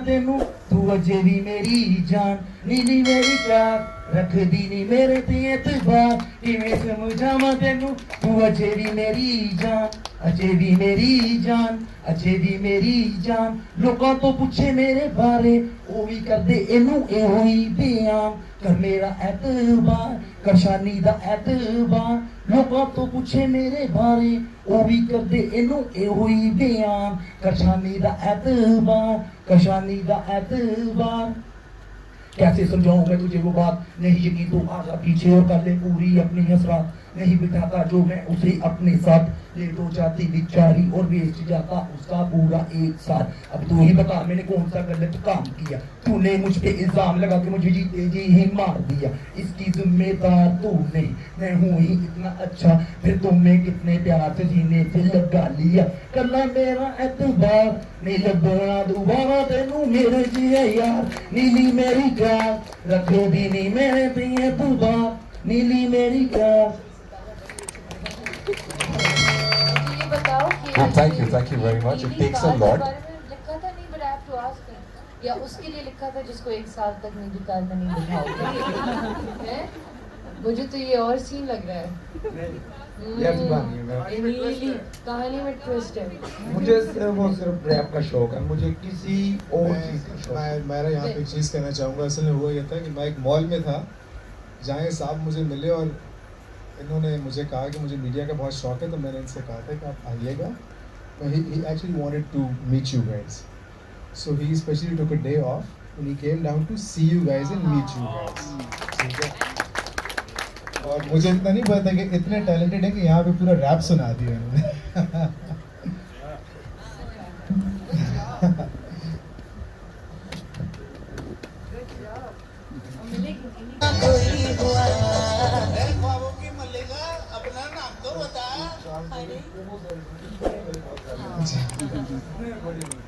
तेनू तू अजे भी मेरी जान नीली मेरी जान रख दी नी मेरे ते एतबार किवें समझावां तेनू तू अजे भी मेरी जान अजे भी मेरी जान अजे भी मेरी जान लोकां तो पुछे मेरे बारे ओ भी करदे इनू एहो ही बयान कर मेरा एतबार कर शानी दा एतबार लोकां तो पुछे मेरे बारे ओ भी करदे इनू एहो ही बयान कर शानी दा एतबार कर शानी दा एतबार कैसे समझाऊं मैं तुझे वो बात नहीं यकीन तो आजा पीछे और कर ले पूरी अपनी हसरत नहीं बिठाता जो मैं उसे अपने साथ ले तो जाती बिचारी और बेच जाता उसका पूरा एक साथ अब तू ही बता मैंने कौन सा गलत काम किया तूने मुझ पे इल्जाम लगा के मुझे जीते जी ही मार दिया इसकी जिम्मेदार तू नहीं मैं हूँ ही इतना अच्छा फिर तुमने कितने प्यार से जीने से लगा लिया करना मेरा एतबार नहीं लगना दोबारा तेनू मेरे जिया यार नीली मेरी जान रख दी नी मेरे पिए तुबा नीली मेरी जान Thank you very much. It takes a lot. लिखा था नहीं, but I have to ask him. या उसके लिए लिखा था जिसको 1 साल तक नीली कार में नहीं दिखाओगे? मुझे तो ये और सीन लग रहा है। नीली कहानी में ट्विस्ट है। मुझे सिर्फ रैप का शौक है, मुझे किसी और चीज का शौक है। मैं यहाँ पे एक चीज़ कहना चाहूँगा। असल में हुआ ये था कि मैं एक मॉल में था जहाँ साहब मुझे मिले और इन्होंने मुझे कहा कि मुझे मीडिया का बहुत शौक है, तो मैंने इनसे कहा था कि आप आइएगा। He actually wanted to meet you guys, so he especially took a day off and he came down to see you guys and meet you guys. और मुझे इतना नहीं पता कि इतने टैलेंटेड है कि यहाँ पे पूरा रैप सुना दिया इन्होंने।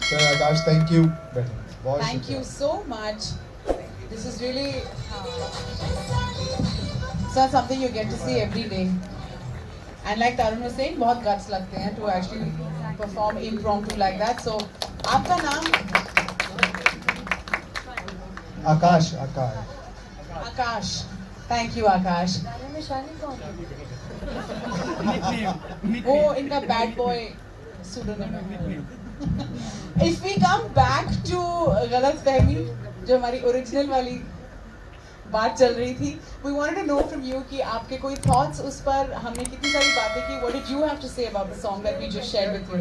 Sir Akash, thank you. Thank you so much. This is really something you get to see every day. And like Tarun was saying, बहुत guts लगते हैं to actually perform impromptu like that. So आपका नाम? Akash. Akash. Thank you Akash. में शानी कौन है? वो इनका bad boy pseudonym है। If we come back to गलतफहमी जो हमारी ओरिजिनल वाली बात चल रही थी, we wanted to know from you कि आपके कोई thoughts उस पर, हमने कितनी सारी बातें की, what did you have to say about the song that we just shared with you?